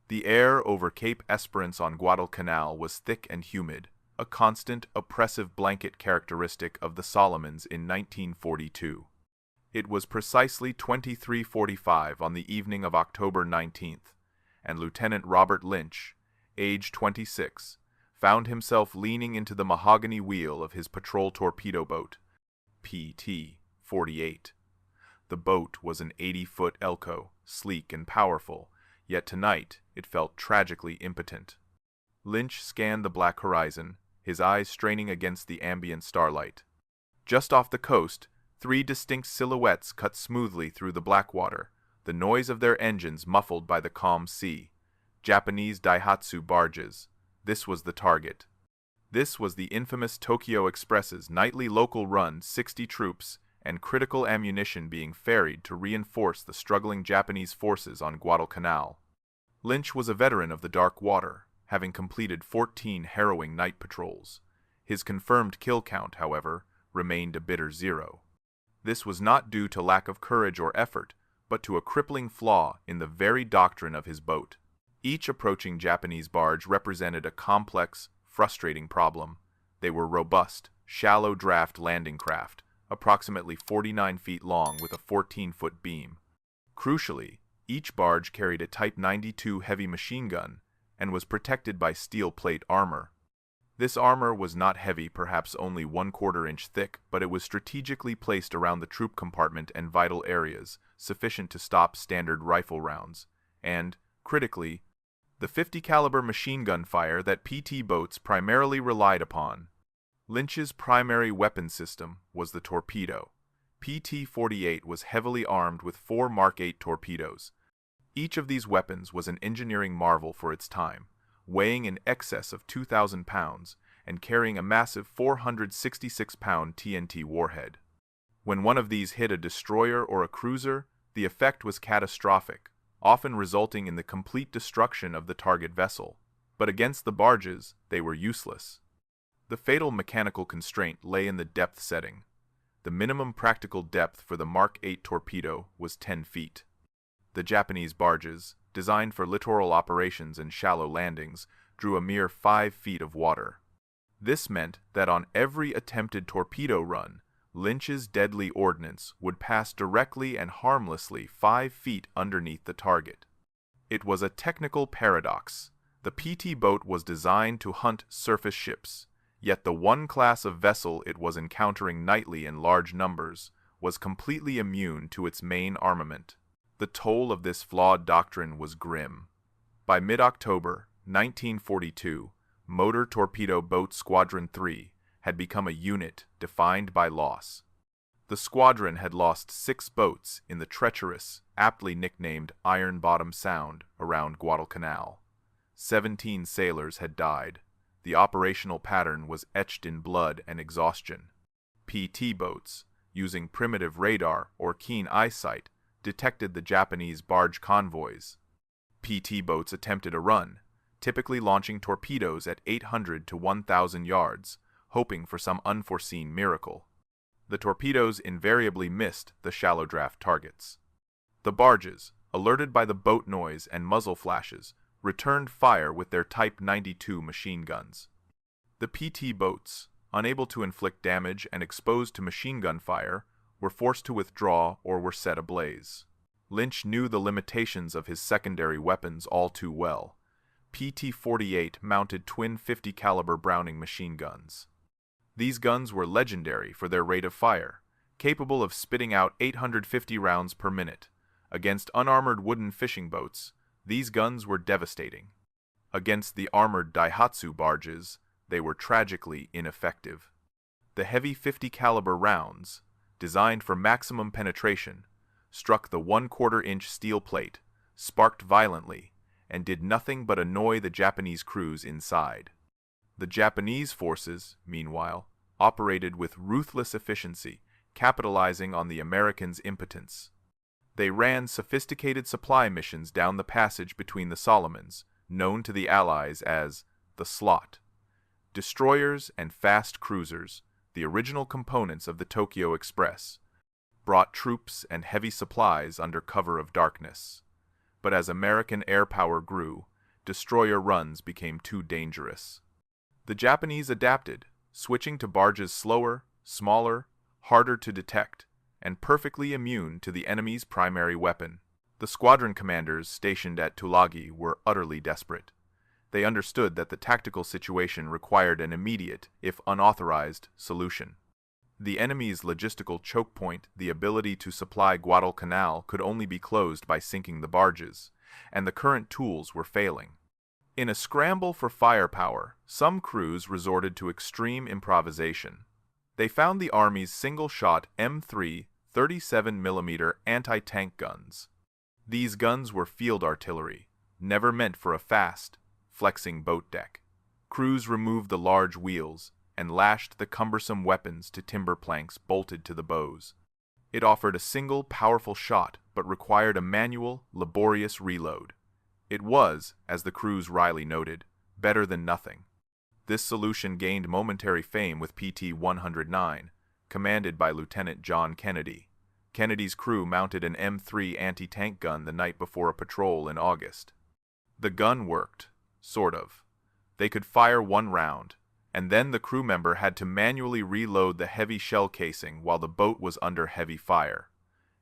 The air over Cape Esperance on Guadalcanal was thick and humid, a constant, oppressive blanket characteristic of the Solomons in 1942. It was precisely 23:45 on the evening of October 19th, and Lieutenant Robert Lynch, age 26, found himself leaning into the mahogany wheel of his patrol torpedo boat, P-Thirty-nine. The boat was an 80-foot Elco, sleek and powerful, yet tonight it felt tragically impotent. Lynch scanned the black horizon, his eyes straining against the ambient starlight. Just off the coast, 3 distinct silhouettes cut smoothly through the black water, the noise of their engines muffled by the calm sea. Japanese Daihatsu barges. This was the target. This was the infamous Tokyo Express's nightly local run, 60 troops and critical ammunition being ferried to reinforce the struggling Japanese forces on Guadalcanal. Lynch was a veteran of the dark water, having completed 14 harrowing night patrols. His confirmed kill count, however, remained a bitter 0. This was not due to lack of courage or effort, but to a crippling flaw in the very doctrine of his boat. Each approaching Japanese barge represented a complex, frustrating problem. They were robust, shallow-draft landing craft, approximately 49 feet long with a 14-foot beam. Crucially, each barge carried a Type 92 heavy machine gun and was protected by steel plate armor. This armor was not heavy, perhaps only 1/4 inch thick, but it was strategically placed around the troop compartment and vital areas, sufficient to stop standard rifle rounds, and, critically, the 50 caliber machine gun fire that PT boats primarily relied upon. Lynch's primary weapon system was the torpedo. PT-48 was heavily armed with 4 Mark 8 torpedoes. Each of these weapons was an engineering marvel for its time, weighing in excess of 2,000 pounds and carrying a massive 466-pound TNT warhead. When one of these hit a destroyer or a cruiser, the effect was catastrophic, often resulting in the complete destruction of the target vessel. But against the barges, they were useless. The fatal mechanical constraint lay in the depth setting. The minimum practical depth for the Mark 8 torpedo was 10 feet. The Japanese barges, designed for littoral operations and shallow landings, drew a mere 5 feet of water. This meant that on every attempted torpedo run, Lynch's deadly ordnance would pass directly and harmlessly 5 feet underneath the target. It was a technical paradox. The PT boat was designed to hunt surface ships, yet the one class of vessel it was encountering nightly in large numbers was completely immune to its main armament. The toll of this flawed doctrine was grim. By mid-October 1942, Motor Torpedo Boat Squadron 3 had become a unit defined by loss. The squadron had lost 6 boats in the treacherous, aptly nicknamed Iron Bottom Sound around Guadalcanal. 17 sailors had died. The operational pattern was etched in blood and exhaustion. PT boats, using primitive radar or keen eyesight, detected the Japanese barge convoys. PT boats attempted a run, typically launching torpedoes at 800 to 1,000 yards, hoping for some unforeseen miracle. The torpedoes invariably missed the shallow draft targets. The barges, alerted by the boat noise and muzzle flashes, returned fire with their Type 92 machine guns. The PT boats, unable to inflict damage and exposed to machine gun fire, were forced to withdraw or were set ablaze. Lynch knew the limitations of his secondary weapons all too well. PT-48 mounted twin 50 caliber Browning machine guns. These guns were legendary for their rate of fire, capable of spitting out 850 rounds per minute. Against unarmored wooden fishing boats, these guns were devastating. Against the armored Daihatsu barges, they were tragically ineffective. The heavy 50 caliber rounds, designed for maximum penetration, struck the 1/4 inch steel plate, sparked violently, and did nothing but annoy the Japanese crews inside. The Japanese forces, meanwhile, operated with ruthless efficiency, capitalizing on the Americans' impotence. They ran sophisticated supply missions down the passage between the Solomons, known to the Allies as the Slot. Destroyers and fast cruisers, the original components of the Tokyo Express, brought troops and heavy supplies under cover of darkness. But as American air power grew, destroyer runs became too dangerous. The Japanese adapted, switching to barges slower, smaller, harder to detect, and perfectly immune to the enemy's primary weapon. The squadron commanders stationed at Tulagi were utterly desperate. They understood that the tactical situation required an immediate, if unauthorized, solution. The enemy's logistical choke point, the ability to supply Guadalcanal, could only be closed by sinking the barges, and the current tools were failing. In a scramble for firepower, some crews resorted to extreme improvisation. They found the Army's single-shot M3 37mm anti-tank guns. These guns were field artillery, never meant for a fast, flexing boat deck. Crews removed the large wheels and lashed the cumbersome weapons to timber planks bolted to the bows. It offered a single, powerful shot, but required a manual, laborious reload. It was, as the crews wryly noted, better than nothing. This solution gained momentary fame with PT-109, commanded by Lieutenant John Kennedy. Kennedy's crew mounted an M3 anti-tank gun the night before a patrol in August. The gun worked, sort of. They could fire one round, and then the crew member had to manually reload the heavy shell casing while the boat was under heavy fire.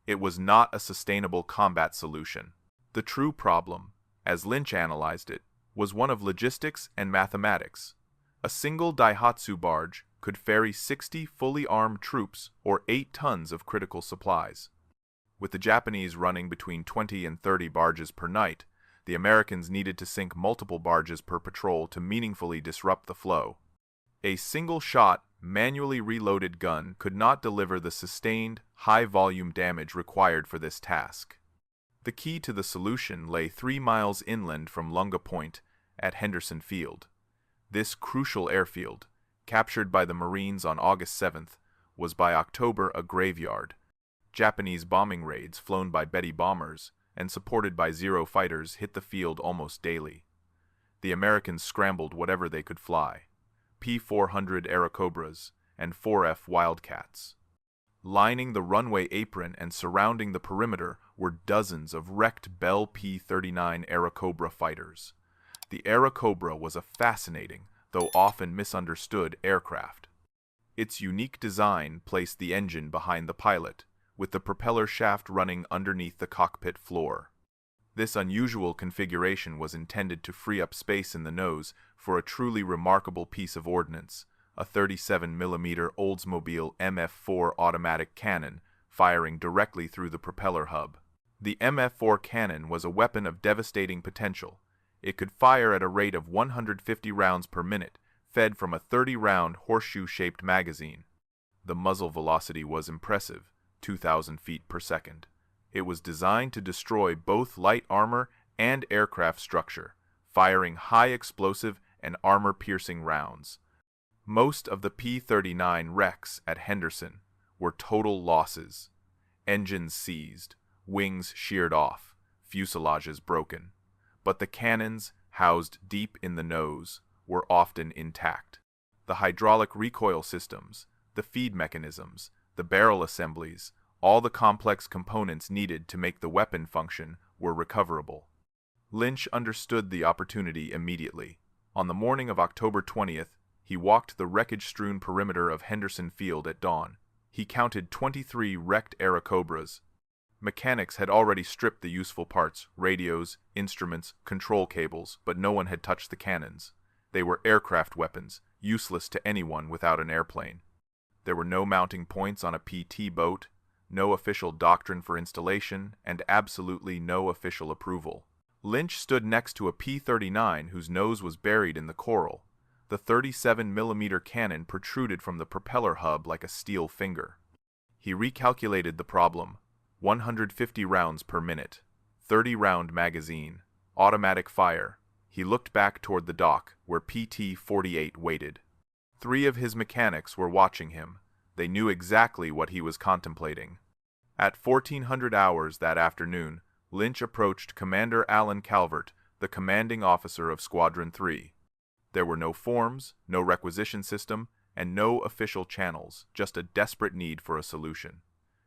It was not a sustainable combat solution. The true problem, as Lynch analyzed it, was one of logistics and mathematics. A single Daihatsu barge could ferry 60 fully armed troops or 8 tons of critical supplies. With the Japanese running between 20 and 30 barges per night, the Americans needed to sink multiple barges per patrol to meaningfully disrupt the flow. A single-shot, manually reloaded gun could not deliver the sustained, high-volume damage required for this task. The key to the solution lay 3 miles inland from Lunga Point at Henderson Field. This crucial airfield, captured by the Marines on August 7th, was by October a graveyard. Japanese bombing raids flown by Betty bombers and supported by Zero fighters hit the field almost daily. The Americans scrambled whatever they could fly, P-400 Airacobras and 4F Wildcats. Lining the runway apron and surrounding the perimeter were dozens of wrecked Bell P-39 Airacobra fighters. The Airacobra was a fascinating, though often misunderstood, aircraft. Its unique design placed the engine behind the pilot, with the propeller shaft running underneath the cockpit floor. This unusual configuration was intended to free up space in the nose for a truly remarkable piece of ordnance, a 37mm Oldsmobile MFour automatic cannon firing directly through the propeller hub. The MFour cannon was a weapon of devastating potential. It could fire at a rate of 150 rounds per minute, fed from a 30-round horseshoe-shaped magazine. The muzzle velocity was impressive, 2,000 feet per second. It was designed to destroy both light armor and aircraft structure, firing high explosive and armor-piercing rounds. Most of the P-39 wrecks at Henderson were total losses. Engines seized, wings sheared off, fuselages broken. But the cannons, housed deep in the nose, were often intact. The hydraulic recoil systems, the feed mechanisms, the barrel assemblies, all the complex components needed to make the weapon function were recoverable. Lynch understood the opportunity immediately. On the morning of October 20th, he walked the wreckage-strewn perimeter of Henderson Field at dawn. He counted 23 wrecked Airacobras. Mechanics had already stripped the useful parts, radios, instruments, control cables, but no one had touched the cannons. They were aircraft weapons, useless to anyone without an airplane. There were no mounting points on a PT boat, no official doctrine for installation, and absolutely no official approval. Lynch stood next to a P-39 whose nose was buried in the coral. The 37mm cannon protruded from the propeller hub like a steel finger. He recalculated the problem. 150 rounds per minute, 30-round magazine, automatic fire. He looked back toward the dock, where PT-48 waited. 3 of his mechanics were watching him. They knew exactly what he was contemplating. At 1400 hours that afternoon, Lynch approached Commander Alan Calvert, the commanding officer of Squadron 3. There were no forms, no requisition system, and no official channels, just a desperate need for a solution.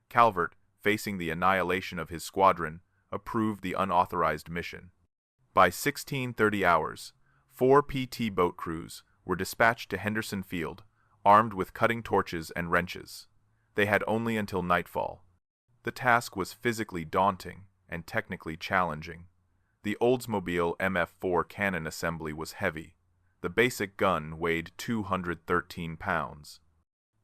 Calvert, facing the annihilation of his squadron, approved the unauthorized mission. By 16:30 hours, 4 PT boat crews were dispatched to Henderson Field, armed with cutting torches and wrenches. They had only until nightfall. The task was physically daunting and technically challenging. The Oldsmobile MFour cannon assembly was heavy. The basic gun weighed 213 pounds.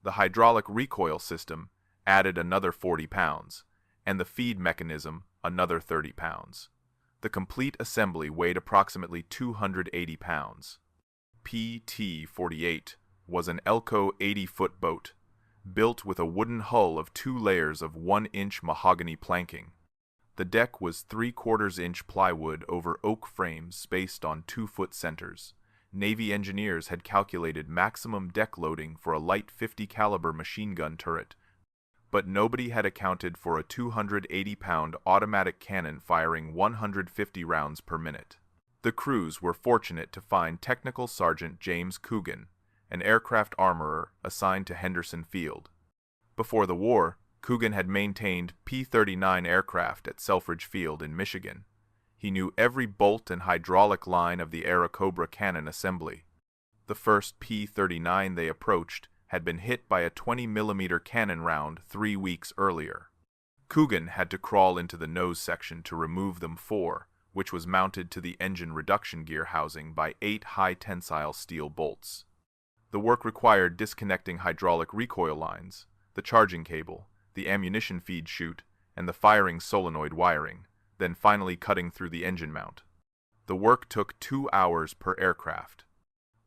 The hydraulic recoil system added another 40 pounds, and the feed mechanism another 30 pounds. The complete assembly weighed approximately 280 pounds. PT-48 was an Elco 80-foot boat, built with a wooden hull of 2 layers of 1-inch mahogany planking. The deck was 3/4-inch plywood over oak frames spaced on 2-foot centers. Navy engineers had calculated maximum deck loading for a light 50 caliber machine gun turret, but nobody had accounted for a 280-pound automatic cannon firing 150 rounds per minute. The crews were fortunate to find Technical Sergeant James Coogan, an aircraft armorer assigned to Henderson Field. Before the war, Coogan had maintained P-39 aircraft at Selfridge Field in Michigan. He knew every bolt and hydraulic line of the Airacobra cannon assembly. The first P-39 they approached had been hit by a 20-millimeter cannon round 3 weeks earlier. Coogan had to crawl into the nose section to remove the MFour, which was mounted to the engine reduction gear housing by 8 high-tensile steel bolts. The work required disconnecting hydraulic recoil lines, the charging cable, the ammunition feed chute, and the firing solenoid wiring, then finally cutting through the engine mount. The work took 2 hours per aircraft.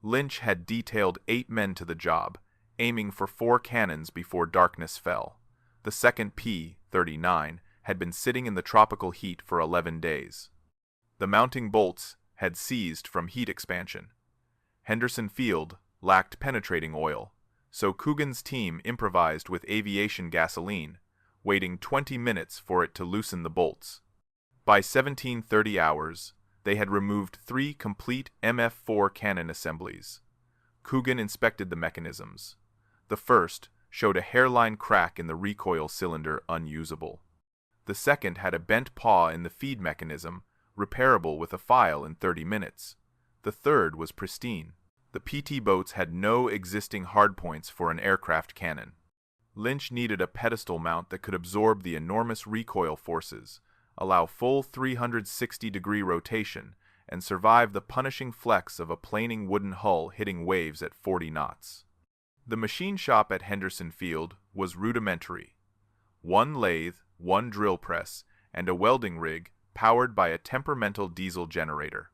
Lynch had detailed 8 men to the job, aiming for 4 cannons before darkness fell. The second P-39 had been sitting in the tropical heat for 11 days. The mounting bolts had seized from heat expansion. Henderson Field lacked penetrating oil, so Coogan's team improvised with aviation gasoline, waiting 20 minutes for it to loosen the bolts. By 17:30 hours, they had removed 3 complete MFour cannon assemblies. Coogan inspected the mechanisms. The first showed a hairline crack in the recoil cylinder unusable. The second had a bent paw in the feed mechanism, repairable with a file in 30 minutes. The third was pristine. The PT boats had no existing hardpoints for an aircraft cannon. Lynch needed a pedestal mount that could absorb the enormous recoil forces, allow full 360-degree rotation, and survive the punishing flex of a planing wooden hull hitting waves at 40 knots. The machine shop at Henderson Field was rudimentary. 1 lathe, 1 drill press, and a welding rig powered by a temperamental diesel generator.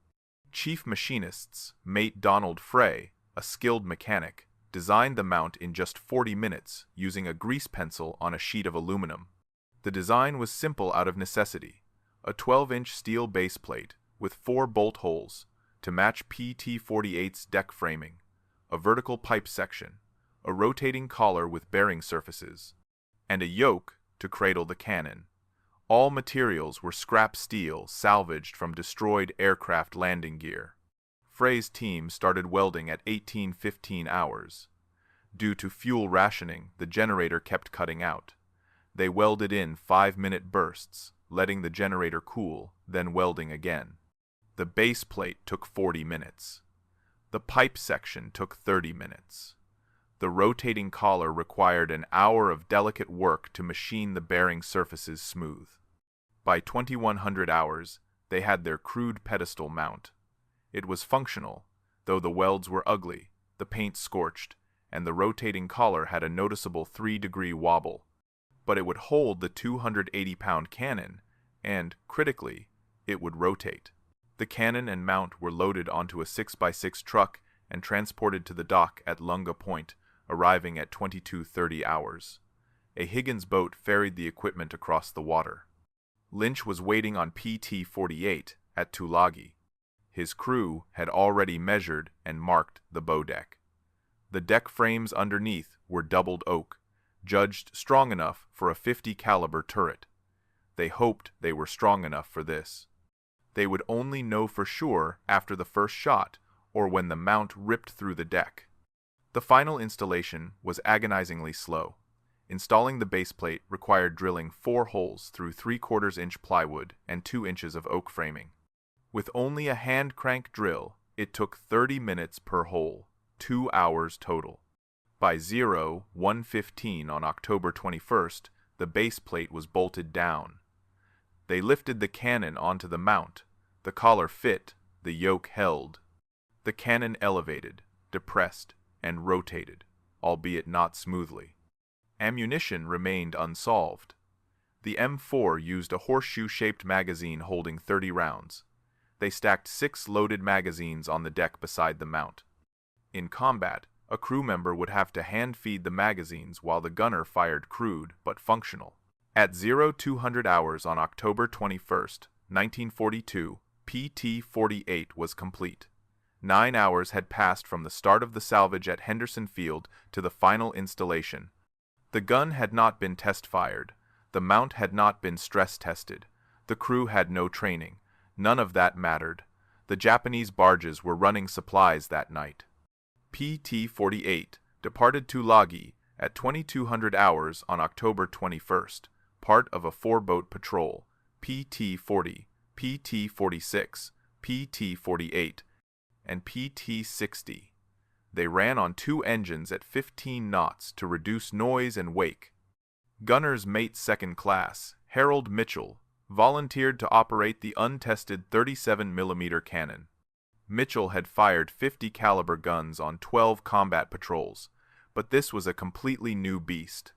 Chief machinists, mate Donald Frey, a skilled mechanic, designed the mount in just 40 minutes using a grease pencil on a sheet of aluminum. The design was simple out of necessity: a 12-inch steel base plate with 4 bolt holes to match PT-48's deck framing, a vertical pipe section, a rotating collar with bearing surfaces, and a yoke to cradle the cannon. All materials were scrap steel salvaged from destroyed aircraft landing gear. Frey's team started welding at 18:15 hours. Due to fuel rationing, the generator kept cutting out. They welded in 5-minute bursts, letting the generator cool, then welding again. The base plate took 40 minutes. The pipe section took 30 minutes. The rotating collar required an hour of delicate work to machine the bearing surfaces smooth. By 2100 hours, they had their crude pedestal mount. It was functional, though the welds were ugly, the paint scorched, and the rotating collar had a noticeable 3-degree wobble. But it would hold the 280-pound cannon, and, critically, it would rotate. The cannon and mount were loaded onto a 6x6 truck and transported to the dock at Lunga Point, arriving at 22:30 hours. A Higgins boat ferried the equipment across the water. Lynch was waiting on PT-48 at Tulagi. His crew had already measured and marked the bow deck. The deck frames underneath were doubled oak, judged strong enough for a 50 caliber turret. They hoped they were strong enough for this. They would only know for sure after the first shot or when the mount ripped through the deck. The final installation was agonizingly slow. Installing the base plate required drilling 4 holes through 3/4-inch plywood and 2 inches of oak framing. With only a hand crank drill, it took 30 minutes per hole, 2 hours total. By 01:15 on October 21st, the base plate was bolted down. They lifted the cannon onto the mount. The collar fit, the yoke held. The cannon elevated, depressed, and rotated, albeit not smoothly. Ammunition remained unsolved. The MFour used a horseshoe-shaped magazine holding 30 rounds. They stacked 6 loaded magazines on the deck beside the mount. In combat, a crew member would have to hand-feed the magazines while the gunner fired crude but functional. At 0200 hours on October 21st, 1942, PT-48 was complete. 9 hours had passed from the start of the salvage at Henderson Field to the final installation. The gun had not been test-fired. The mount had not been stress-tested. The crew had no training. None of that mattered. The Japanese barges were running supplies that night. PT-48 departed Tulagi at 2200 hours on October 21st, part of a 4-boat patrol, PT-40, PT-46, PT-48, and PT-60. They ran on 2 engines at 15 knots to reduce noise and wake. Gunner's mate second class, Harold Mitchell, volunteered to operate the untested 37mm cannon. Mitchell had fired 50 caliber guns on 12 combat patrols, but this was a completely new beast.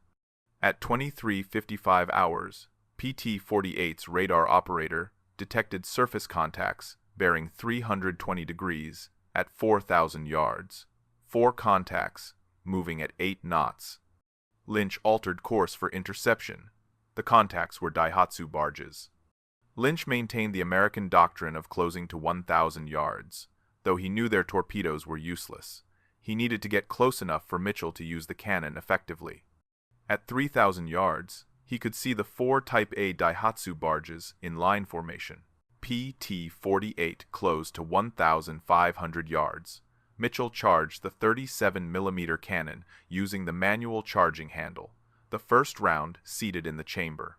At 23:55 hours, PT-48's radar operator detected surface contacts bearing 320 degrees at 4,000 yards. 4 contacts, moving at 8 knots. Lynch altered course for interception. The contacts were Daihatsu barges. Lynch maintained the American doctrine of closing to 1,000 yards, though he knew their torpedoes were useless. He needed to get close enough for Mitchell to use the cannon effectively. At 3,000 yards, he could see the 4 Type A Daihatsu barges in line formation. PT-48 closed to 1,500 yards. Mitchell charged the 37mm cannon using the manual charging handle, the first round seated in the chamber.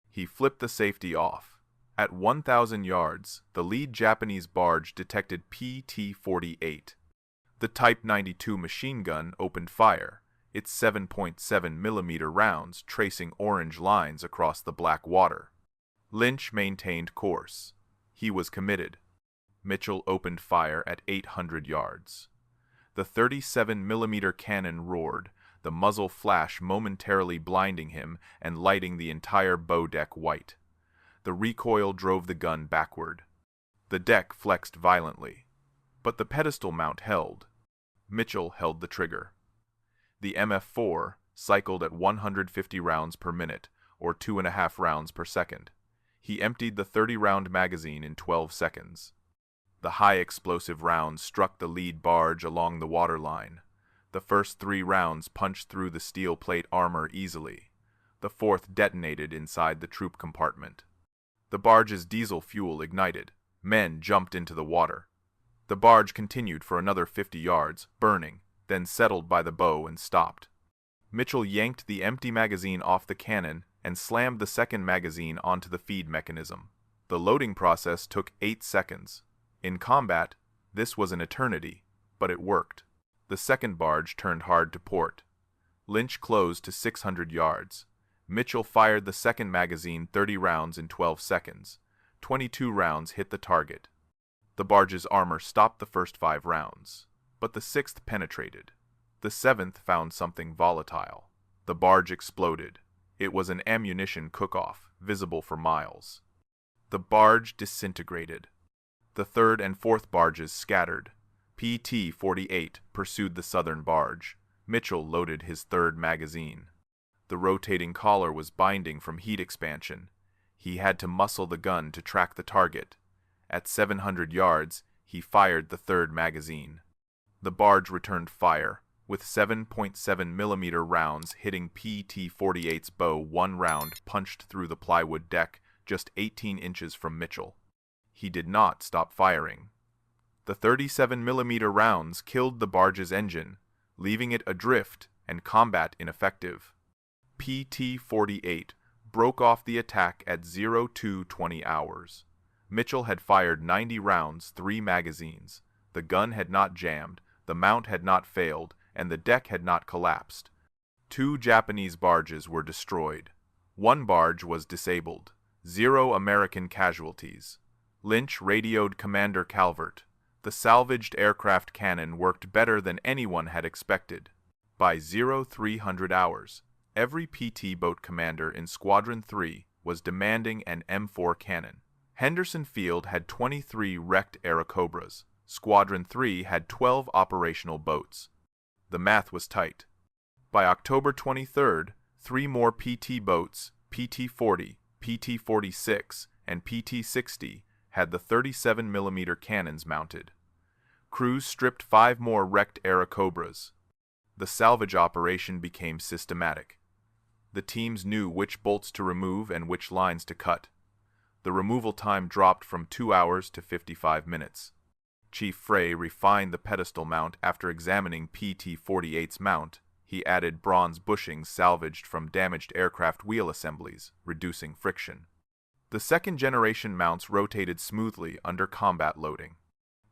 He flipped the safety off. At 1,000 yards, the lead Japanese barge detected PT-48. The Type 92 machine gun opened fire, its 7.7mm rounds tracing orange lines across the black water. Lynch maintained course. He was committed. Mitchell opened fire at 800 yards. The 37mm cannon roared, the muzzle flash momentarily blinding him and lighting the entire bow deck white. The recoil drove the gun backward. The deck flexed violently, but the pedestal mount held. Mitchell held the trigger. The MFour cycled at 150 rounds per minute, or 2.5 rounds per second. He emptied the 30-round magazine in 12 seconds. The high-explosive rounds struck the lead barge along the waterline. The first 3 rounds punched through the steel plate armor easily. The 4th detonated inside the troop compartment. The barge's diesel fuel ignited. Men jumped into the water. The barge continued for another 50 yards, burning, then settled by the bow and stopped. Mitchell yanked the empty magazine off the cannon and slammed the second magazine onto the feed mechanism. The loading process took 8 seconds. In combat, this was an eternity, but it worked. The second barge turned hard to port. Lynch closed to 600 yards. Mitchell fired the second magazine 30 rounds in 12 seconds. 22 rounds hit the target. The barge's armor stopped the first 5 rounds, but the 6th penetrated. The 7th found something volatile. The barge exploded. It was an ammunition cook-off, visible for miles. The barge disintegrated. The 3rd and 4th barges scattered. PT-48 pursued the southern barge. Mitchell loaded his 3rd magazine. The rotating collar was binding from heat expansion. He had to muscle the gun to track the target. At 700 yards, he fired the 3rd magazine. The barge returned fire, with 7.7mm rounds hitting PT-48's bow. 1 round punched through the plywood deck just 18 inches from Mitchell. He did not stop firing. The 37mm rounds killed the barge's engine, leaving it adrift and combat ineffective. PT-48 broke off the attack at 0220 hours. Mitchell had fired 90 rounds, 3 magazines. The gun had not jammed, the mount had not failed, and the deck had not collapsed. 2 Japanese barges were destroyed. 1 barge was disabled. 0 American casualties. Lynch radioed Commander Calvert. The salvaged aircraft cannon worked better than anyone had expected. By 0300 hours, every PT boat commander in Squadron 3 was demanding an MFour cannon. Henderson Field had 23 wrecked Airacobras. Squadron 3 had 12 operational boats. The math was tight. By October 23rd, 3 more PT boats, PT-40, PT-46, and PT-60, had the 37mm cannons mounted. Crews stripped 5 more wrecked Airacobras. The salvage operation became systematic. The teams knew which bolts to remove and which lines to cut. The removal time dropped from 2 hours to 55 minutes. Chief Frey refined the pedestal mount after examining PT-48's mount. He added bronze bushings salvaged from damaged aircraft wheel assemblies, reducing friction. The second-generation mounts rotated smoothly under combat loading.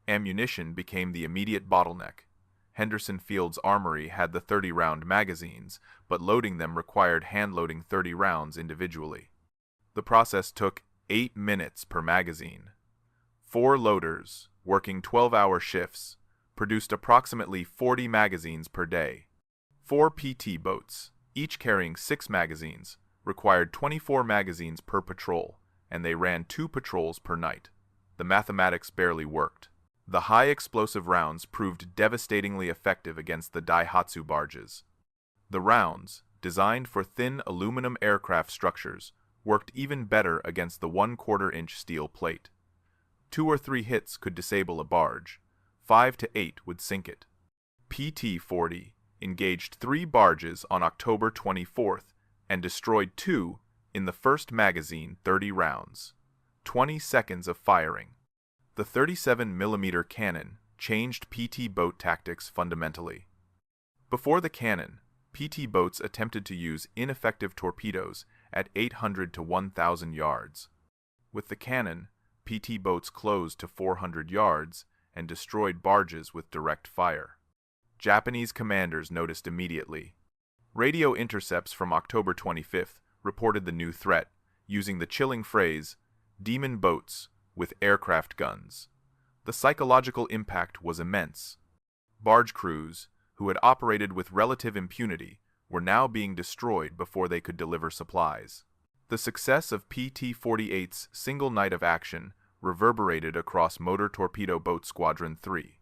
Ammunition became the immediate bottleneck. Henderson Field's armory had the 30-round magazines, but loading them required hand-loading 30 rounds individually. The process took 8 minutes per magazine. 4 loaders, working 12-hour shifts, produced approximately 40 magazines per day. 4 PT boats, each carrying 6 magazines, required 24 magazines per patrol, and they ran 2 patrols per night. The mathematics barely worked. The high-explosive rounds proved devastatingly effective against the Daihatsu barges. The rounds, designed for thin aluminum aircraft structures, worked even better against the 1/4-inch steel plate. 2 or 3 hits could disable a barge. 5 to 8 would sink it. PT-40 engaged 3 barges on October 24th and destroyed 2 in the first magazine 30 rounds. 20 seconds of firing. The 37mm cannon changed PT boat tactics fundamentally. Before the cannon, PT boats attempted to use ineffective torpedoes at 800 to 1,000 yards. With the cannon, PT boats closed to 400 yards and destroyed barges with direct fire. Japanese commanders noticed immediately. Radio intercepts from October 25th reported the new threat, using the chilling phrase, "demon boats with aircraft guns." The psychological impact was immense. Barge crews, who had operated with relative impunity, were now being destroyed before they could deliver supplies. The success of PT-48's single night of action reverberated across Motor Torpedo Boat Squadron 3.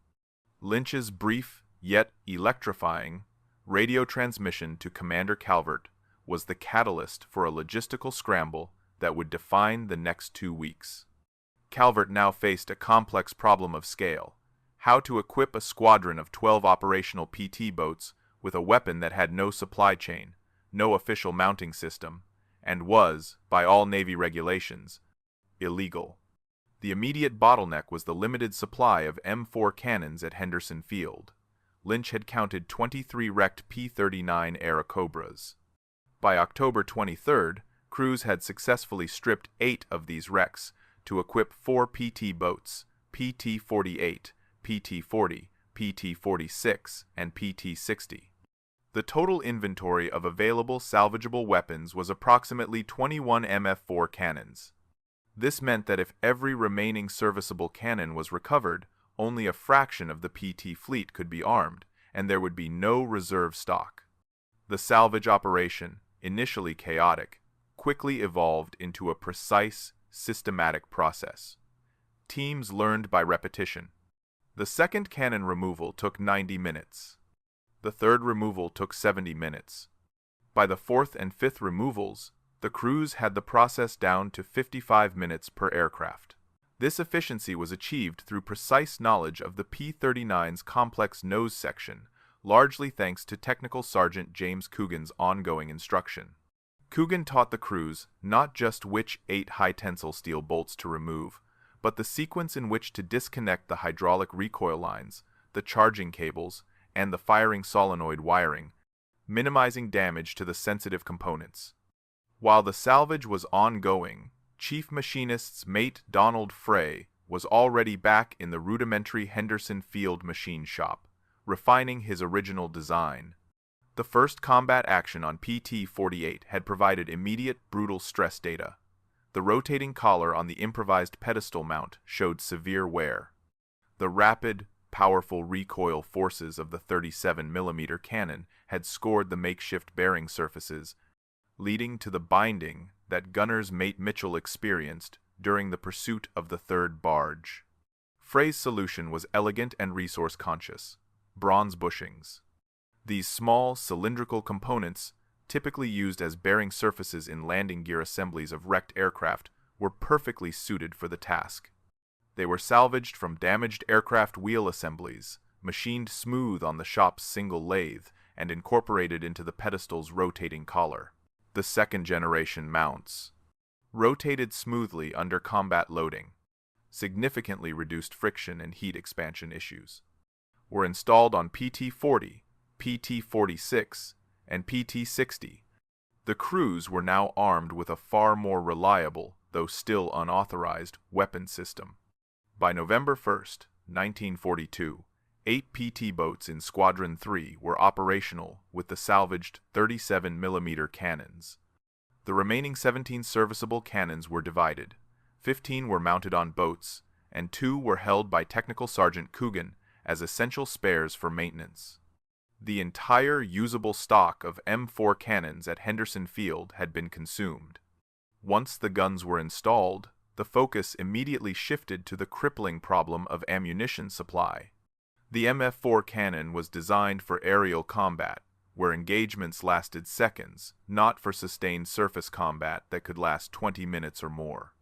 Lynch's brief, yet electrifying, radio transmission to Commander Calvert was the catalyst for a logistical scramble that would define the next 2 weeks. Calvert now faced a complex problem of scale: how to equip a squadron of 12 operational PT boats with a weapon that had no supply chain, no official mounting system, and was, by all Navy regulations, illegal. The immediate bottleneck was the limited supply of MFour cannons at Henderson Field. Lynch had counted 23 wrecked P-39 Airacobras. By October 23rd, crews had successfully stripped 8 of these wrecks to equip 4 PT boats, PT-48, PT-40, PT-46, and PT-60. The total inventory of available salvageable weapons was approximately 21 MFour cannons. This meant that if every remaining serviceable cannon was recovered, only a fraction of the PT fleet could be armed, and there would be no reserve stock. The salvage operation, initially chaotic, quickly evolved into a precise, systematic process. Teams learned by repetition. The second cannon removal took 90 minutes. The third removal took 70 minutes. By the fourth and fifth removals, the crews had the process down to 55 minutes per aircraft. This efficiency was achieved through precise knowledge of the P-39's complex nose section, largely thanks to Technical Sergeant James Coogan's ongoing instruction. Coogan taught the crews not just which 8 high-tensile steel bolts to remove, but the sequence in which to disconnect the hydraulic recoil lines, the charging cables, and the firing solenoid wiring, minimizing damage to the sensitive components. While the salvage was ongoing, Chief Machinist's mate Donald Frey was already back in the rudimentary Henderson Field machine shop, refining his original design. The first combat action on PT-48 had provided immediate, brutal stress data. The rotating collar on the improvised pedestal mount showed severe wear. The rapid, powerful recoil forces of the 37mm cannon had scored the makeshift bearing surfaces, leading to the binding that gunner's mate Mitchell experienced during the pursuit of the third barge. Frey's solution was elegant and resource-conscious: bronze bushings. These small, cylindrical components, typically used as bearing surfaces in landing gear assemblies of wrecked aircraft, were perfectly suited for the task. They were salvaged from damaged aircraft wheel assemblies, machined smooth on the shop's single lathe, and incorporated into the pedestal's rotating collar. The second-generation mounts, rotated smoothly under combat loading, significantly reduced friction and heat expansion issues, were installed on PT-40, PT-46, and PT-60. The crews were now armed with a far more reliable, though still unauthorized, weapon system. By November 1, 1942, 8 PT boats in Squadron 3 were operational with the salvaged 37mm cannons. The remaining 17 serviceable cannons were divided. 15 were mounted on boats, and 2 were held by Technical Sergeant Coogan as essential spares for maintenance. The entire usable stock of MFour cannons at Henderson Field had been consumed. Once the guns were installed, the focus immediately shifted to the crippling problem of ammunition supply. The MFour cannon was designed for aerial combat, where engagements lasted seconds, not for sustained surface combat that could last 20 minutes or more.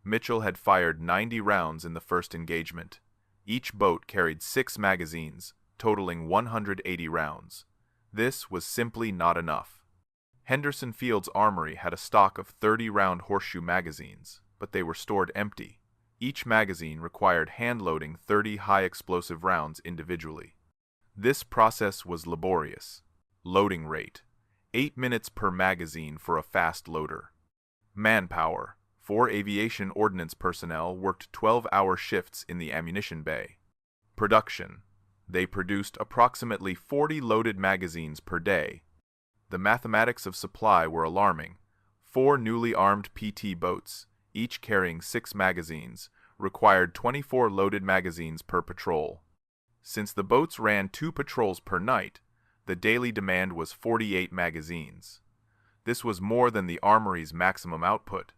Mitchell had fired 90 rounds in the first engagement. Each boat carried 6 magazines, totaling 180 rounds. This was simply not enough. Henderson Field's armory had a stock of 30-round horseshoe magazines, but they were stored empty. Each magazine required hand-loading 30 high-explosive rounds individually. This process was laborious. Loading rate: 8 minutes per magazine for a fast loader. Manpower: 4 aviation ordnance personnel worked 12-hour shifts in the ammunition bay. Production: they produced approximately 40 loaded magazines per day. The mathematics of supply were alarming. 4 newly armed PT boats, each carrying 6 magazines, required 24 loaded magazines per patrol. Since the boats ran 2 patrols per night, the daily demand was 48 magazines. This was more than the armory's maximum output.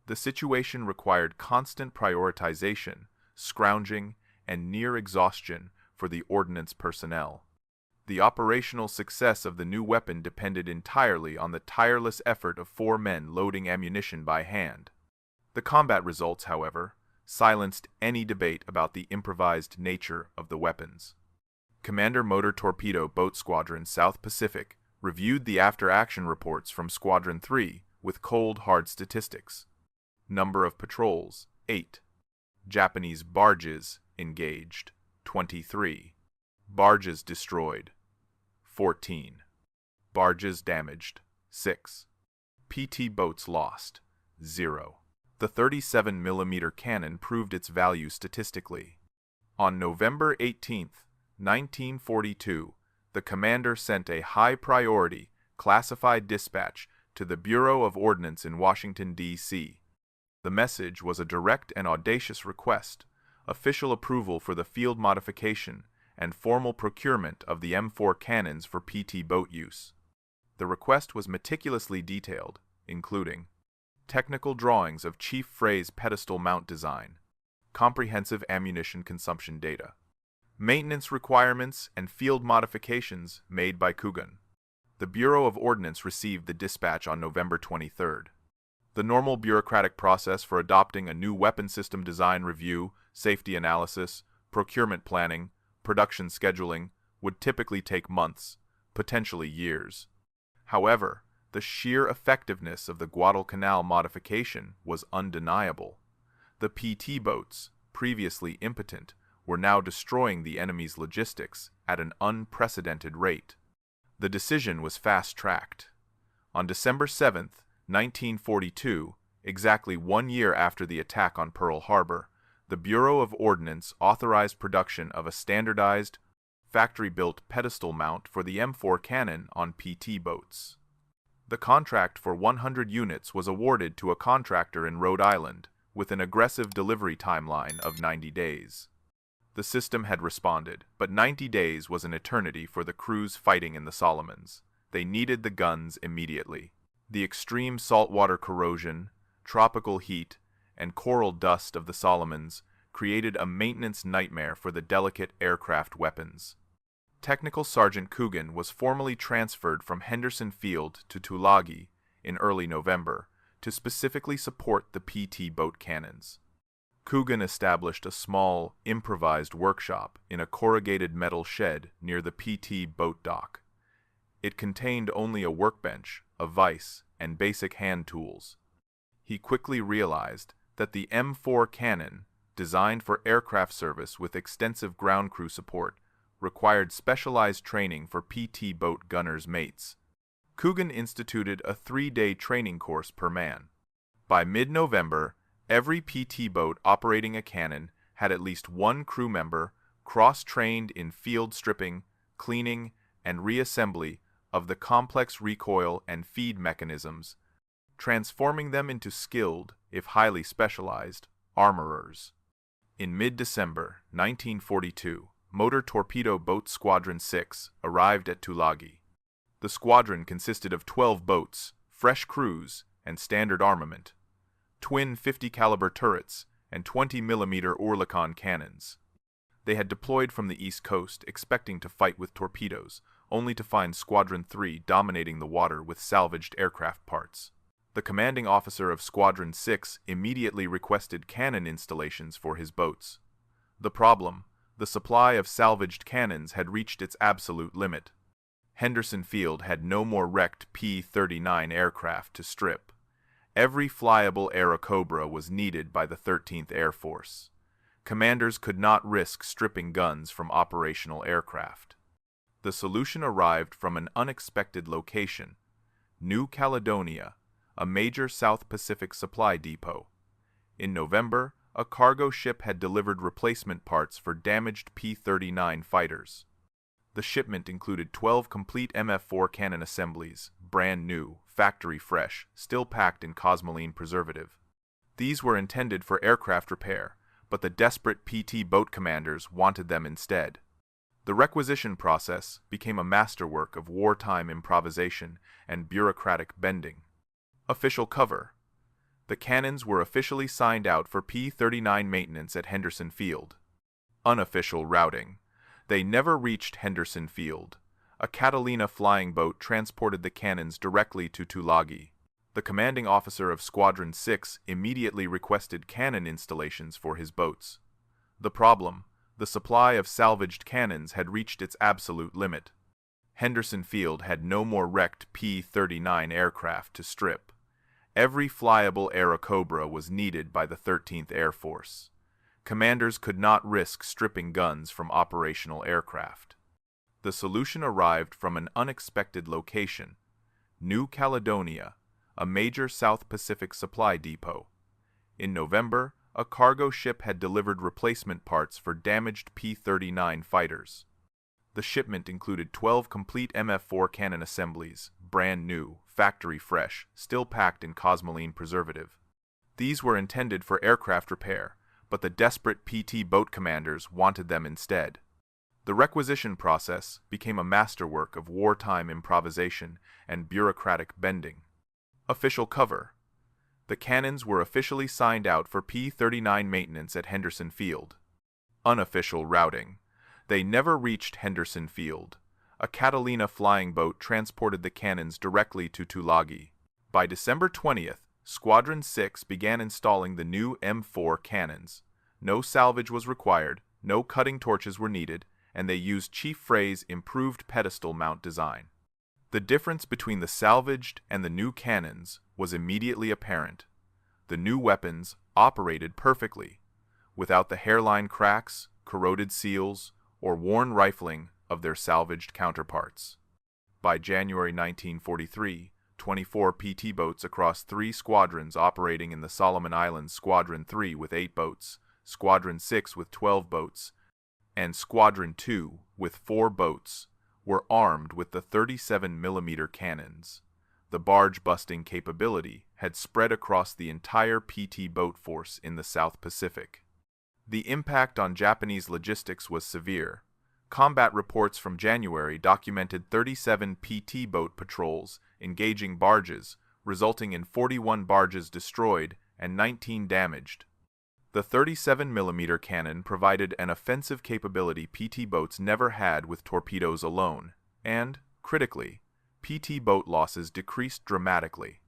The situation required constant prioritization, scrounging, and near exhaustion for the ordnance personnel. The operational success of the new weapon depended entirely on the tireless effort of 4 men loading ammunition by hand. The combat results, however, silenced any debate about the improvised nature of the weapons. Commander Motor Torpedo Boat Squadron South Pacific reviewed the after-action reports from Squadron 3 with cold, hard statistics. Number of patrols: 8. Japanese barges engaged: 23. Barges destroyed: 14. Barges damaged: 6. PT boats lost: 0. The 37mm cannon proved its value statistically. On November 18, 1942, the commander sent a high-priority, classified dispatch to the Bureau of Ordnance in Washington, D.C. The message was a direct and audacious request: official approval for the field modification and formal procurement of the MFour cannons for PT boat use. The request was meticulously detailed, including technical drawings of Chief Frey's pedestal mount design, comprehensive ammunition consumption data, maintenance requirements and field modifications made by Coogan. The Bureau of Ordnance received the dispatch on November 23rd. The normal bureaucratic process for adopting a new weapon system design review, safety analysis, procurement planning, production scheduling would typically take months, potentially years. However, the sheer effectiveness of the Guadalcanal modification was undeniable. The PT boats, previously impotent, were now destroying the enemy's logistics at an unprecedented rate. The decision was fast-tracked. On December 7, 1942, Exactly 1 year after the attack on Pearl Harbor, the Bureau of Ordnance authorized production of a standardized, factory-built pedestal mount for the MFour cannon on PT boats. The contract for 100 units was awarded to a contractor in Rhode Island, with an aggressive delivery timeline of 90 days. The system had responded, but 90 days was an eternity for the crews fighting in the Solomons. They needed the guns immediately. The extreme saltwater corrosion, tropical heat, and coral dust of the Solomons created a maintenance nightmare for the delicate aircraft weapons. Technical Sergeant Coogan was formally transferred from Henderson Field to Tulagi in early November to specifically support the PT boat cannons. Coogan established a small, improvised workshop in a corrugated metal shed near the PT boat dock. It contained only a workbench, a vise, and basic hand tools. He quickly realized that the M4 cannon, designed for aircraft service with extensive ground crew support, required specialized training for PT boat gunners' mates. Coogan instituted a 3-day training course per man. By mid-November, every PT boat operating a cannon had at least one crew member cross-trained in field stripping, cleaning, and reassembly of the complex recoil and feed mechanisms, transforming them into skilled, if highly specialized, armorers. In mid-December 1942, Motor Torpedo Boat Squadron 6 arrived at Tulagi. The squadron consisted of 12 boats, fresh crews, and standard armament, twin 50-caliber turrets, and 20mm Oerlikon cannons. They had deployed from the East Coast expecting to fight with torpedoes, only to find Squadron 3 dominating the water with salvaged aircraft parts. The commanding officer of Squadron 6 immediately requested cannon installations for his boats. The problem: the supply of salvaged cannons had reached its absolute limit. Henderson Field had no more wrecked P-39 aircraft to strip. Every flyable Airacobra was needed by the 13th Air Force. Commanders could not risk stripping guns from operational aircraft. The solution arrived from an unexpected location: New Caledonia, a major South Pacific supply depot. In November, a cargo ship had delivered replacement parts for damaged P-39 fighters. The shipment included 12 complete MFour cannon assemblies, brand new, factory fresh, still packed in cosmoline preservative. These were intended for aircraft repair, but the desperate PT boat commanders wanted them instead. The requisition process became a masterwork of wartime improvisation and bureaucratic bending. Official cover: the cannons were officially signed out for P-39 maintenance at Henderson Field. Unofficial routing: they never reached Henderson Field. A Catalina flying boat transported the cannons directly to Tulagi. The commanding officer of Squadron 6 immediately requested cannon installations for his boats. The problem: the supply of salvaged cannons had reached its absolute limit. Henderson Field had no more wrecked P-39 aircraft to strip. Every flyable Airacobra was needed by the 13th Air Force. Commanders could not risk stripping guns from operational aircraft. The solution arrived from an unexpected location: New Caledonia, a major South Pacific supply depot. In November, a cargo ship had delivered replacement parts for damaged P-39 fighters. The shipment included 12 complete MFour cannon assemblies, brand new, factory fresh, still packed in cosmoline preservative. These were intended for aircraft repair, but the desperate PT boat commanders wanted them instead. The requisition process became a masterwork of wartime improvisation and bureaucratic bending. Official cover: the cannons were officially signed out for P-39 maintenance at Henderson Field. Unofficial routing: they never reached Henderson Field. A Catalina flying boat transported the cannons directly to Tulagi. By December 20th, Squadron 6 began installing the new M4 cannons. No salvage was required, no cutting torches were needed, and they used Chief Frey's improved pedestal mount design. The difference between the salvaged and the new cannons was immediately apparent. The new weapons operated perfectly, without the hairline cracks, corroded seals, or worn rifling of their salvaged counterparts. By January 1943, 24 PT boats across 3 squadrons operating in the Solomon Islands, Squadron 3 with 8 boats, Squadron 6 with 12 boats, and Squadron 2 with 4 boats, were armed with the 37mm cannons. The barge-busting capability had spread across the entire PT boat force in the South Pacific. The impact on Japanese logistics was severe. Combat reports from January documented 37 PT boat patrols engaging barges, resulting in 41 barges destroyed and 19 damaged. The 37mm cannon provided an offensive capability PT boats never had with torpedoes alone, and, critically, PT boat losses decreased dramatically.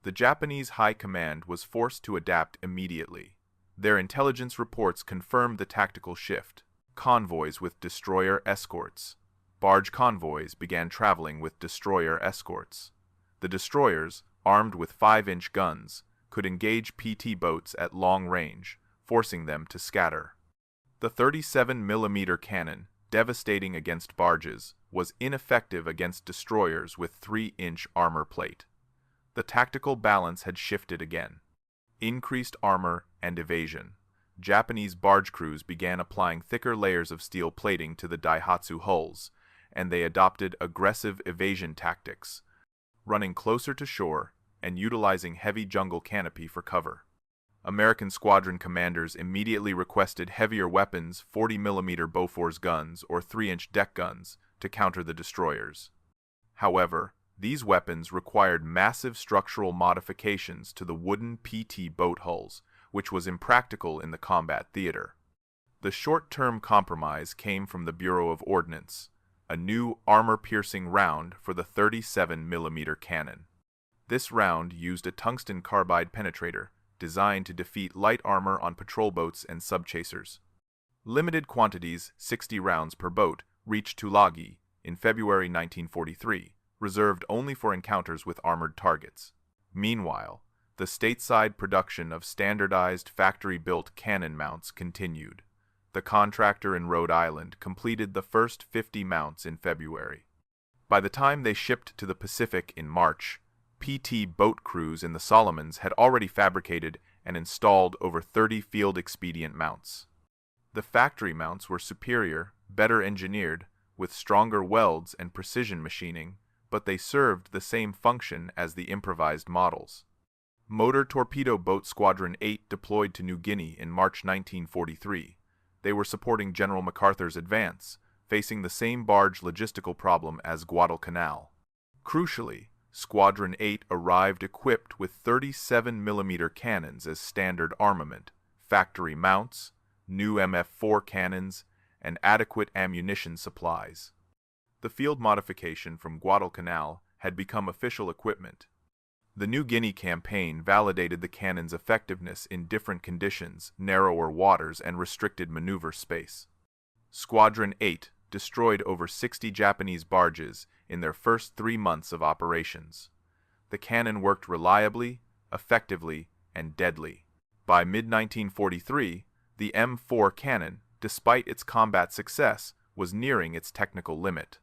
The Japanese High Command was forced to adapt immediately. Their intelligence reports confirmed the tactical shift. Convoys with destroyer escorts. Barge convoys began traveling with destroyer escorts. The destroyers, armed with 5-inch guns, could engage PT boats at long range, forcing them to scatter. The 37mm cannon, devastating against barges, was ineffective against destroyers with 3-inch armor plate. The tactical balance had shifted again. Increased armor and evasion. Japanese barge crews began applying thicker layers of steel plating to the Daihatsu hulls, and they adopted aggressive evasion tactics, running closer to shore and utilizing heavy jungle canopy for cover. American squadron commanders immediately requested heavier weapons, 40mm Bofors guns or 3-inch deck guns, to counter the destroyers. However, these weapons required massive structural modifications to the wooden PT boat hulls, which was impractical in the combat theater. The short-term compromise came from the Bureau of Ordnance, a new armor-piercing round for the 37mm cannon. This round used a tungsten carbide penetrator, designed to defeat light armor on patrol boats and subchasers. Limited quantities, 60 rounds per boat, reached Tulagi in February 1943, reserved only for encounters with armored targets. Meanwhile, the stateside production of standardized factory-built cannon mounts continued. The contractor in Rhode Island completed the first 50 mounts in February. By the time they shipped to the Pacific in March, PT boat crews in the Solomons had already fabricated and installed over 30 field-expedient mounts. The factory mounts were superior, better engineered, with stronger welds and precision machining, but they served the same function as the improvised models. Motor Torpedo Boat Squadron 8 deployed to New Guinea in March 1943. They were supporting General MacArthur's advance, facing the same barge logistical problem as Guadalcanal. Crucially, Squadron 8 arrived equipped with 37mm cannons as standard armament, factory mounts, new MFour cannons, and adequate ammunition supplies. The field modification from Guadalcanal had become official equipment. The New Guinea campaign validated the cannon's effectiveness in different conditions, narrower waters, and restricted maneuver space. Squadron 8 destroyed over 60 Japanese barges in their first 3 months of operations. The cannon worked reliably, effectively, and deadly. By mid-1943, the M4 cannon, despite its combat success, was nearing its technical limit.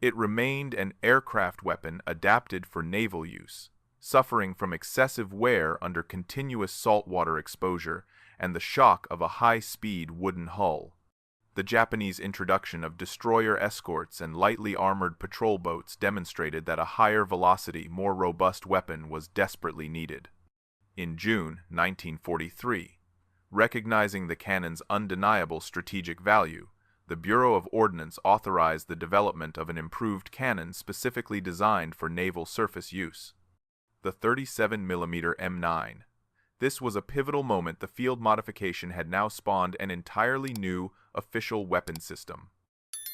It remained an aircraft weapon adapted for naval use, suffering from excessive wear under continuous saltwater exposure and the shock of a high-speed wooden hull. The Japanese introduction of destroyer escorts and lightly armored patrol boats demonstrated that a higher velocity, more robust weapon was desperately needed. In June 1943, recognizing the cannon's undeniable strategic value, the Bureau of Ordnance authorized the development of an improved cannon specifically designed for naval surface use. The 37mm M9. This was a pivotal moment. The field modification had now spawned an entirely new official weapon system.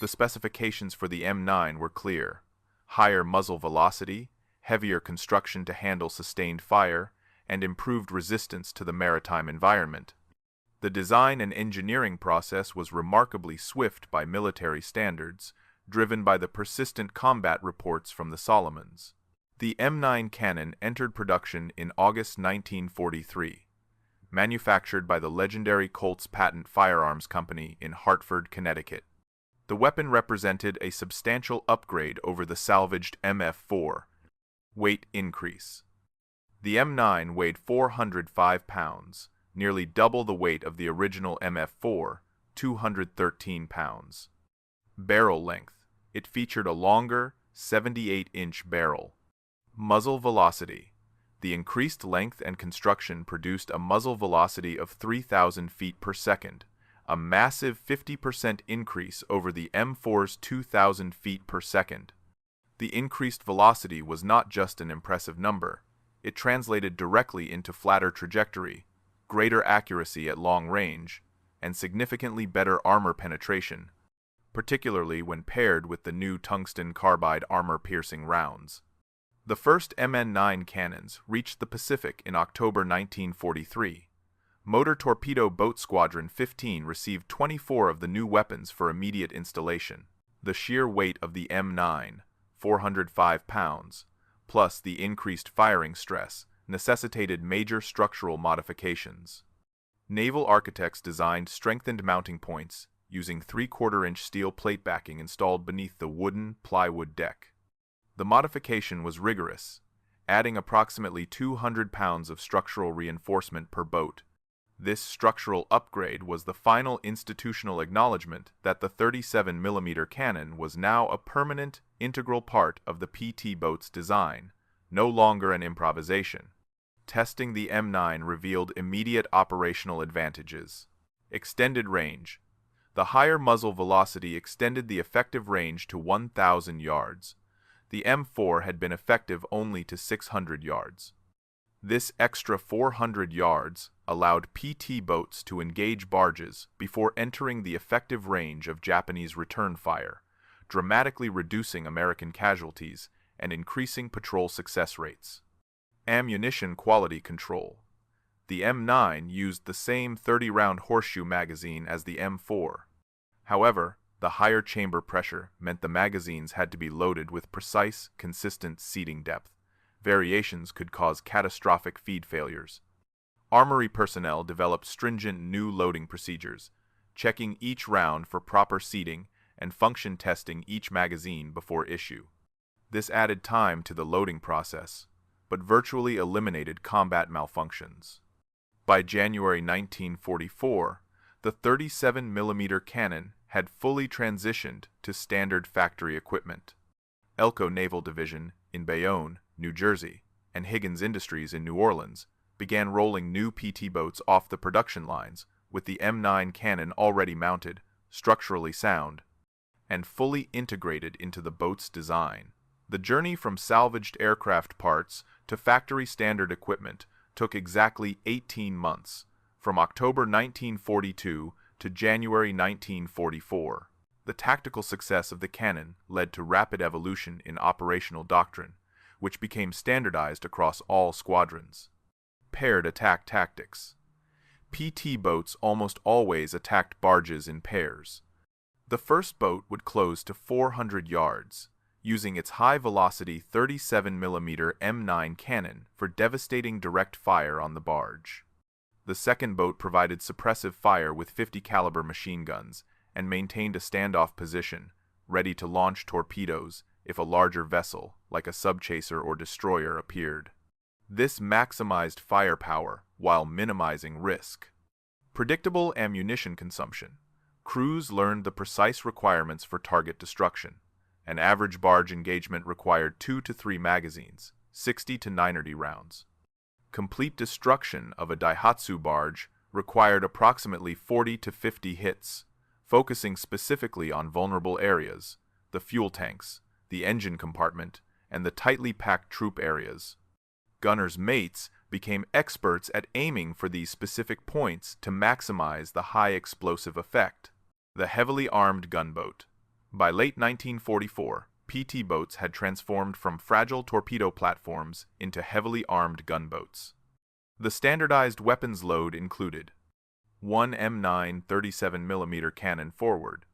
The specifications for the M9 were clear: higher muzzle velocity, heavier construction to handle sustained fire, and improved resistance to the maritime environment. The design and engineering process was remarkably swift by military standards, driven by the persistent combat reports from the Solomons. The M9 cannon entered production in August 1943, manufactured by the legendary Colt's Patent Firearms Company in Hartford, Connecticut. The weapon represented a substantial upgrade over the salvaged MFour, Weight increase. The M9 weighed 405 pounds, nearly double the weight of the original MFour, 213 pounds. Barrel length. It featured a longer, 78-inch barrel. Muzzle velocity. The increased length and construction produced a muzzle velocity of 3,000 feet per second, a massive 50% increase over the M4's 2,000 feet per second. The increased velocity was not just an impressive number. It translated directly into flatter trajectory, greater accuracy at long range, and significantly better armor penetration, particularly when paired with the new tungsten carbide armor-piercing rounds. The first MN9 cannons reached the Pacific in October 1943. Motor Torpedo Boat Squadron 15 received 24 of the new weapons for immediate installation. The sheer weight of the M9, 405 pounds, plus the increased firing stress, necessitated major structural modifications. Naval architects designed strengthened mounting points using 3/4-inch steel plate backing installed beneath the wooden plywood deck. The modification was rigorous, adding approximately 200 pounds of structural reinforcement per boat. This structural upgrade was the final institutional acknowledgement that the 37mm cannon was now a permanent, integral part of the PT boat's design, no longer an improvisation. Testing the M9 revealed immediate operational advantages. Extended range. The higher muzzle velocity extended the effective range to 1,000 yards. The M4 had been effective only to 600 yards. This extra 400 yards allowed PT boats to engage barges before entering the effective range of Japanese return fire, dramatically reducing American casualties and increasing patrol success rates. Ammunition quality control. The M9 used the same 30-round horseshoe magazine as the M4. However, the higher chamber pressure meant the magazines had to be loaded with precise, consistent seating depth. Variations could cause catastrophic feed failures. Armory personnel developed stringent new loading procedures, checking each round for proper seating and function testing each magazine before issue. This added time to the loading process, but virtually eliminated combat malfunctions. By January 1944, the 37mm cannon had fully transitioned to standard factory equipment. Elko Naval Division in Bayonne, New Jersey, and Higgins Industries in New Orleans began rolling new PT boats off the production lines with the M9 cannon already mounted, structurally sound, and fully integrated into the boat's design. The journey from salvaged aircraft parts to factory standard equipment took exactly 18 months, from October 1942 to January 1944. The tactical success of the cannon led to rapid evolution in operational doctrine, which became standardized across all squadrons. Paired attack tactics. PT boats almost always attacked barges in pairs. The first boat would close to 400 yards, using its high-velocity 37mm M9 cannon for devastating direct fire on the barge. The second boat provided suppressive fire with 50 caliber machine guns and maintained a standoff position, ready to launch torpedoes if a larger vessel, like a subchaser or destroyer, appeared. This maximized firepower while minimizing risk. Predictable ammunition consumption. Crews learned the precise requirements for target destruction. An average barge engagement required 2 to 3 magazines, 60 to 90 rounds. Complete destruction of a Daihatsu barge required approximately 40 to 50 hits, focusing specifically on vulnerable areas, the fuel tanks, the engine compartment, and the tightly packed troop areas. Gunners' mates became experts at aiming for these specific points to maximize the high explosive effect. The heavily armed gunboat. By late 1944, PT boats had transformed from fragile torpedo platforms into heavily armed gunboats. The standardized weapons load included one M9 37mm cannon forward,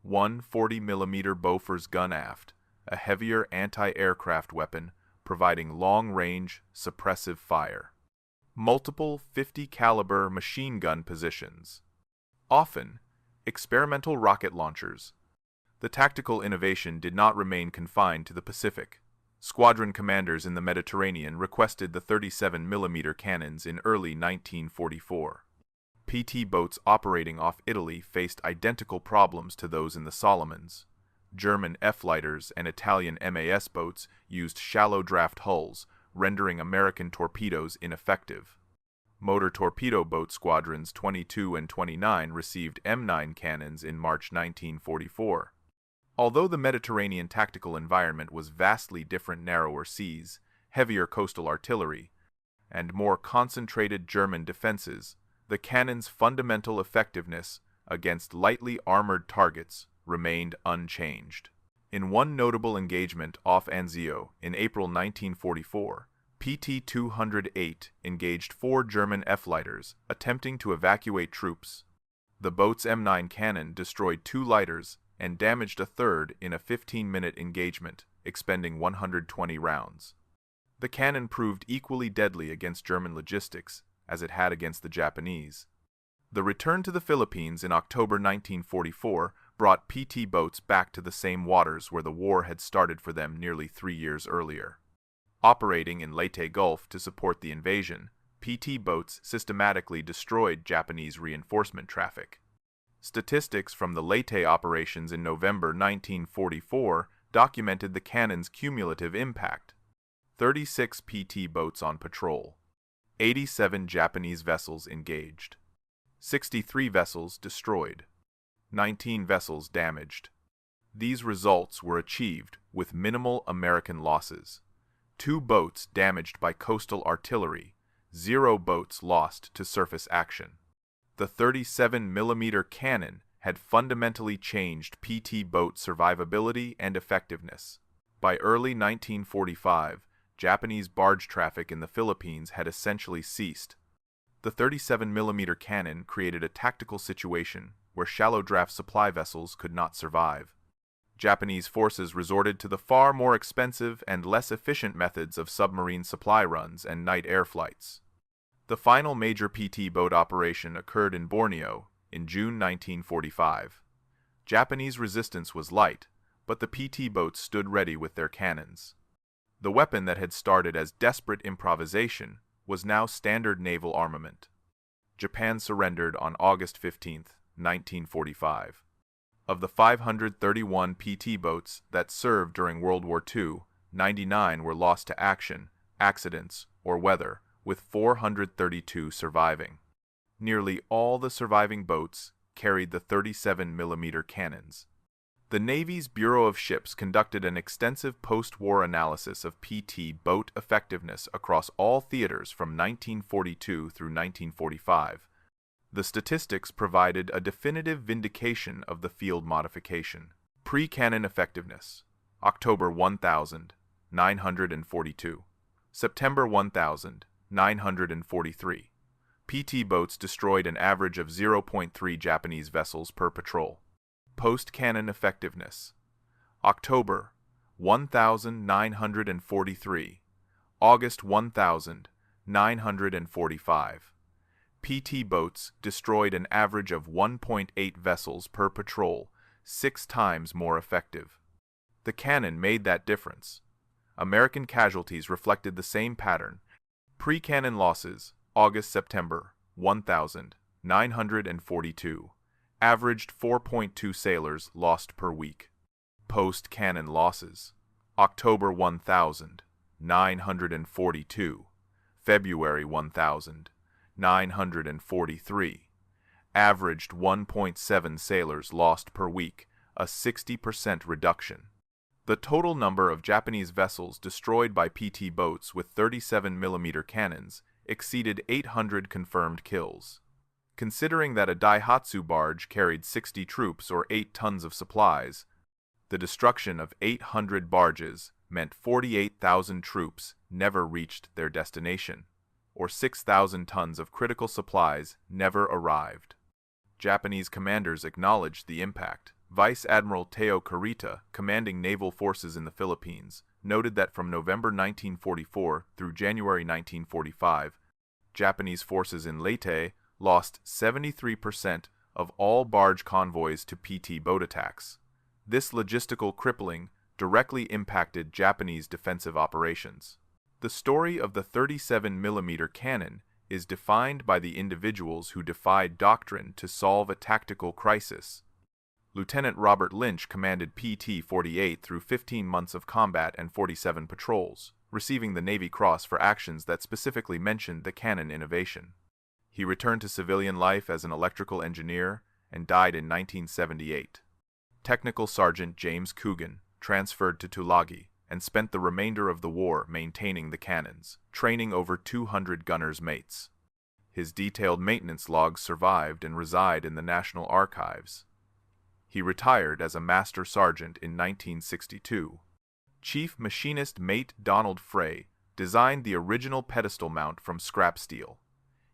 one 40mm Bofors gun aft, a heavier anti-aircraft weapon providing long-range, suppressive fire. Multiple 50 caliber machine gun positions. Often, experimental rocket launchers. The tactical innovation did not remain confined to the Pacific. Squadron commanders in the Mediterranean requested the 37mm cannons in early 1944. PT boats operating off Italy faced identical problems to those in the Solomons. German F-lighters and Italian MAS boats used shallow draft hulls, rendering American torpedoes ineffective. Motor torpedo boat squadrons 22 and 29 received M9 cannons in March 1944. Although the Mediterranean tactical environment was vastly different, narrower seas, heavier coastal artillery, and more concentrated German defenses, the cannons' fundamental effectiveness against lightly armored targets remained unchanged. In one notable engagement off Anzio in April 1944, PT-208 engaged 4 German F-lighters attempting to evacuate troops. The boat's M9 cannon destroyed 2 lighters and damaged a third in a 15-minute engagement, expending 120 rounds. The cannon proved equally deadly against German logistics as it had against the Japanese. The return to the Philippines in October 1944 brought PT boats back to the same waters where the war had started for them nearly 3 years earlier. Operating in Leyte Gulf to support the invasion, PT boats systematically destroyed Japanese reinforcement traffic. Statistics from the Leyte operations in November 1944 documented the cannon's cumulative impact. 36 PT boats on patrol. 87 Japanese vessels engaged. 63 vessels destroyed. 19 vessels damaged. These results were achieved with minimal American losses. 2 boats damaged by coastal artillery. 0 boats lost to surface action. The 37mm cannon had fundamentally changed PT boat survivability and effectiveness. By early 1945, Japanese barge traffic in the Philippines had essentially ceased. The 37mm cannon created a tactical situation where shallow draft supply vessels could not survive. Japanese forces resorted to the far more expensive and less efficient methods of submarine supply runs and night air flights. The final major PT boat operation occurred in Borneo in June 1945. Japanese resistance was light, but the PT boats stood ready with their cannons. The weapon that had started as desperate improvisation was now standard naval armament. Japan surrendered on August 15, 1945. Of the 531 PT boats that served during World War II, 99 were lost to action, accidents, or weather, with 432 surviving. Nearly all the surviving boats carried the 37mm cannons. The Navy's Bureau of Ships conducted an extensive post-war analysis of PT boat effectiveness across all theaters from 1942 through 1945. The statistics provided a definitive vindication of the field modification. Pre-cannon effectiveness: October 1,942. September 1,943. PT boats destroyed an average of 0.3 Japanese vessels per patrol. Post-cannon effectiveness: October 1,943. August 1,945. PT boats destroyed an average of 1.8 vessels per patrol, 6 times more effective. The cannon made that difference. American casualties reflected the same pattern. Pre-cannon losses: August-September 1,942. Averaged 4.2 sailors lost per week. Post-cannon losses: October 1,942. February 1,943. Averaged 1.7 sailors lost per week, a 60% reduction. The total number of Japanese vessels destroyed by PT boats with 37mm cannons exceeded 800 confirmed kills. Considering that a Daihatsu barge carried 60 troops or 8 tons of supplies, the destruction of 800 barges meant 48,000 troops never reached their destination, or 6,000 tons of critical supplies never arrived. Japanese commanders acknowledged the impact. Vice Admiral Teo Kurita, commanding naval forces in the Philippines, noted that from November 1944 through January 1945, Japanese forces in Leyte lost 73% of all barge convoys to PT boat attacks. This logistical crippling directly impacted Japanese defensive operations. The story of the 37mm cannon is defined by the individuals who defied doctrine to solve a tactical crisis. Lieutenant Robert Lynch commanded PT-48 through 15 months of combat and 47 patrols, receiving the Navy Cross for actions that specifically mentioned the cannon innovation. He returned to civilian life as an electrical engineer and died in 1978. Technical Sergeant James Coogan transferred to Tulagi and spent the remainder of the war maintaining the cannons, training over 200 gunners' mates. His detailed maintenance logs survived and reside in the National Archives. He retired as a Master Sergeant in 1962. Chief Machinist Mate Donald Frey designed the original pedestal mount from scrap steel.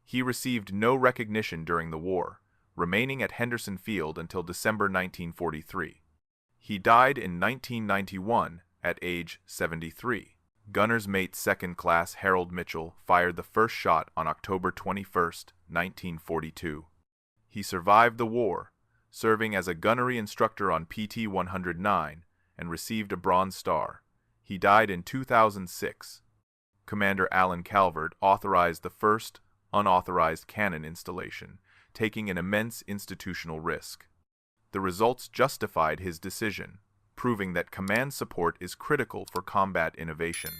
He received no recognition during the war, remaining at Henderson Field until December 1943. He died in 1991 at age 73. Gunner's Mate Second Class Harold Mitchell fired the first shot on October 21, 1942. He survived the war, serving as a gunnery instructor on PT-109 and received a Bronze Star. He died in 2006. Commander Alan Calvert authorized the first unauthorized cannon installation, taking an immense institutional risk. The results justified his decision, proving that command support is critical for combat innovation.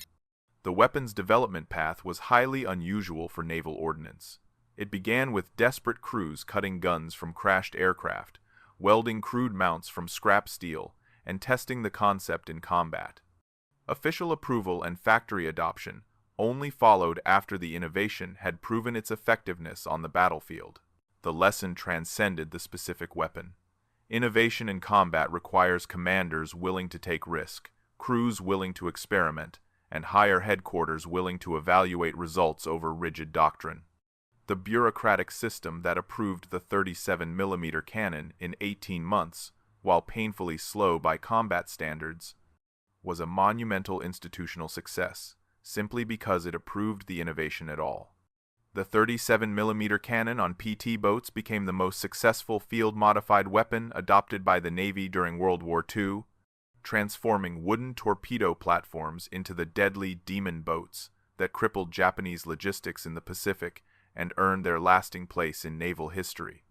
The weapon's development path was highly unusual for naval ordnance. It began with desperate crews cutting guns from crashed aircraft, welding crude mounts from scrap steel, and testing the concept in combat. Official approval and factory adoption only followed after the innovation had proven its effectiveness on the battlefield. The lesson transcended the specific weapon. Innovation in combat requires commanders willing to take risk, crews willing to experiment, and higher headquarters willing to evaluate results over rigid doctrine. The bureaucratic system that approved the 37mm cannon in 18 months, while painfully slow by combat standards, was a monumental institutional success, simply because it approved the innovation at all. The 37mm cannon on PT boats became the most successful field-modified weapon adopted by the Navy during World War II, transforming wooden torpedo platforms into the deadly Demon boats that crippled Japanese logistics in the Pacific and earned their lasting place in naval history.